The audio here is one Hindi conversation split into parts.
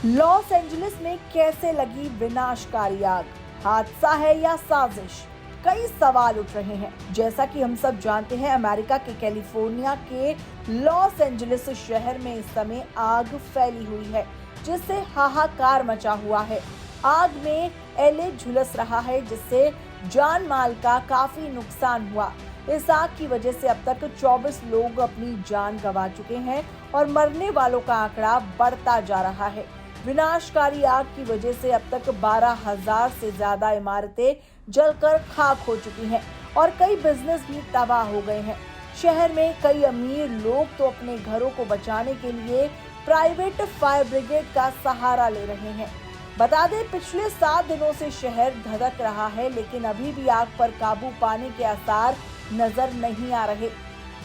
लॉस एंजलिस में कैसे लगी विनाशकारी आग? हादसा है या साजिश? कई सवाल उठ रहे हैं। जैसा कि हम सब जानते हैं, अमेरिका के कैलिफोर्निया के लॉस एंजलिस शहर में इस समय आग फैली हुई है, जिससे हाहाकार मचा हुआ है। आग में एलए झुलस रहा है, जिससे जान माल का काफी नुकसान हुआ। इस आग की वजह से अब तक 24 लोग अपनी जान गंवा चुके हैं और मरने वालों का आंकड़ा बढ़ता जा रहा है। विनाशकारी आग की वजह से अब तक 12,000 से ज्यादा इमारतें जलकर खाक हो चुकी हैं और कई बिजनेस भी तबाह हो गए हैं। शहर में कई अमीर लोग तो अपने घरों को बचाने के लिए प्राइवेट फायर ब्रिगेड का सहारा ले रहे हैं। बता दें, पिछले 7 दिनों से शहर धधक रहा है, लेकिन अभी भी आग पर काबू पाने के आसार नजर नहीं आ रहे।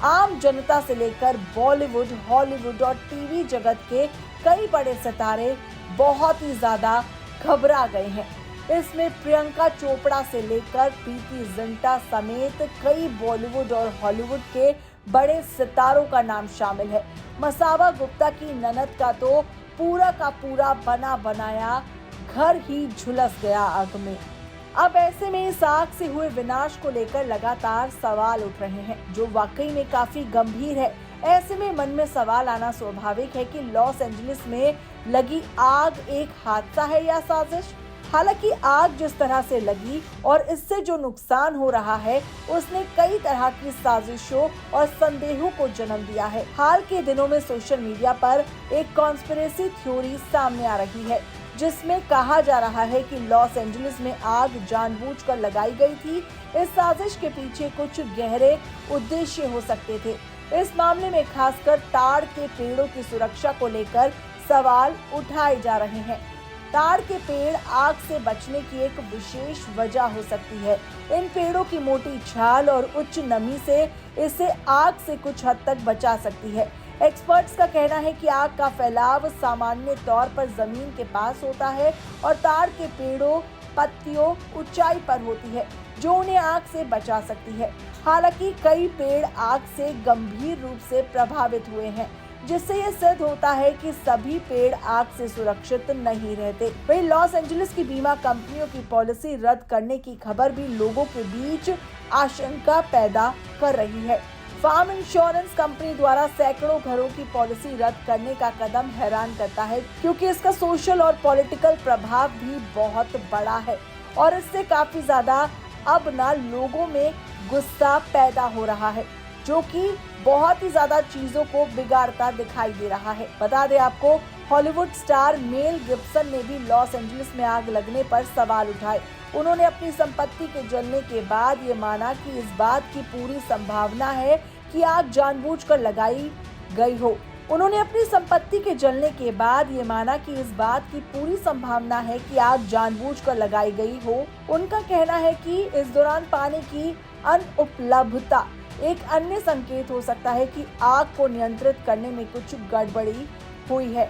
आम जनता से लेकर बॉलीवुड, हॉलीवुड और टीवी जगत के कई बड़े सितारे बहुत ही ज्यादा घबरा गए हैं। इसमें प्रियंका चोपड़ा से लेकर प्रीति जिंटा समेत कई बॉलीवुड और हॉलीवुड के बड़े सितारों का नाम शामिल है। मसावा गुप्ता की ननद का तो पूरा का पूरा बना बनाया घर ही झुलस गया आग में। अब ऐसे में इस आग से हुए विनाश को लेकर लगातार सवाल उठ रहे हैं, जो वाकई में काफी गंभीर है। ऐसे में मन में सवाल आना स्वाभाविक है कि लॉस एंजलिस में लगी आग एक हादसा है या साजिश। हालांकि आग जिस तरह से लगी और इससे जो नुकसान हो रहा है, उसने कई तरह की साजिशों और संदेहों को जन्म दिया है। हाल के दिनों में सोशल मीडिया पर एक कॉन्स्पिरेसी थ्योरी सामने आ रही है, जिसमें कहा जा रहा है कि लॉस एंजलिस में आग जानबूझकर लगाई गई थी। इस साजिश के पीछे कुछ गहरे उद्देश्य हो सकते थे। इस मामले में खासकर ताड़ के पेड़ों की सुरक्षा को लेकर सवाल उठाए जा रहे हैं। ताड़ के पेड़ आग से बचने की एक विशेष वजह हो सकती है। इन पेड़ों की मोटी छाल और उच्च नमी से इसे आग से कुछ हद तक बचा सकती है। एक्सपर्ट्स का कहना है कि आग का फैलाव सामान्य तौर पर जमीन के पास होता है और ताड़ के पेड़ों पत्तियों ऊंचाई पर होती है, जो उन्हें आग से बचा सकती है। हालांकि कई पेड़ आग से गंभीर रूप से प्रभावित हुए हैं, जिससे ये सिद्ध होता है कि सभी पेड़ आग से सुरक्षित नहीं रहते। वहीं लॉस एंजलिस की बीमा कंपनियों की पॉलिसी रद्द करने की खबर भी लोगों के बीच आशंका पैदा कर रही है। फार्म इंश्योरेंस कंपनी द्वारा सैकड़ों घरों की पॉलिसी रद्द करने का कदम हैरान करता है, क्योंकि इसका सोशल और पॉलिटिकल प्रभाव भी बहुत बड़ा है और इससे काफी ज्यादा अब ना लोगों में गुस्सा पैदा हो रहा है, जो कि बहुत ही ज्यादा चीजों को बिगाड़ता दिखाई दे रहा है। बता दें आपको, हॉलीवुड स्टार मेल गिब्सन ने भी लॉस एंजलिस में आग लगने पर सवाल उठाए। उन्होंने अपनी संपत्ति के जलने के बाद ये माना कि इस बात की पूरी संभावना है कि आग जानबूझकर लगाई गई हो। उन्होंने अपनी संपत्ति के जलने के बाद ये माना कि इस बात की पूरी संभावना है कि आग जानबूझकर लगाई गई हो। उनका कहना है कि इस दौरान पानी की अनुपलब्धता एक अन्य संकेत हो सकता है कि आग को नियंत्रित करने में कुछ गड़बड़ी हुई है।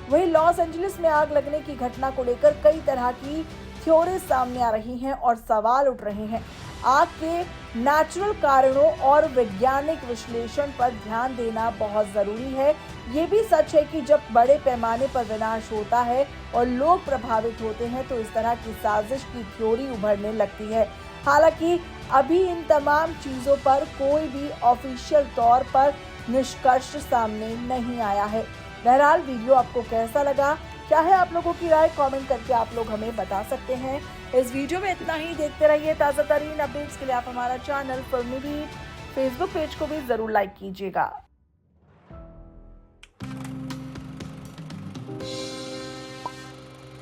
वहीं लॉस एंजलिस में आग लगने की घटना को लेकर कई तरह की थ्योरी सामने आ रही हैं और सवाल उठ रहे हैं। आग के नेचुरल कारणों और वैज्ञानिक विश्लेषण पर ध्यान देना बहुत जरूरी है। ये भी सच है कि जब बड़े पैमाने पर विनाश होता है और लोग प्रभावित होते हैं, तो इस तरह की साजिश की थ्योरी उभरने लगती है। हालांकि अभी इन तमाम चीजों पर कोई भी ऑफिशियल तौर पर निष्कर्ष सामने नहीं आया है। बहरहाल, वीडियो आपको कैसा लगा, क्या है आप लोगों की राय, कमेंट करके आप लोग हमें बता सकते हैं। इस वीडियो में इतना ही। देखते रहिए ताज़ा तरीन अपडेट्स के लिए आप हमारा चैनल फिल्मी बीट फेसबुक पेज को भी जरूर लाइक कीजिएगा।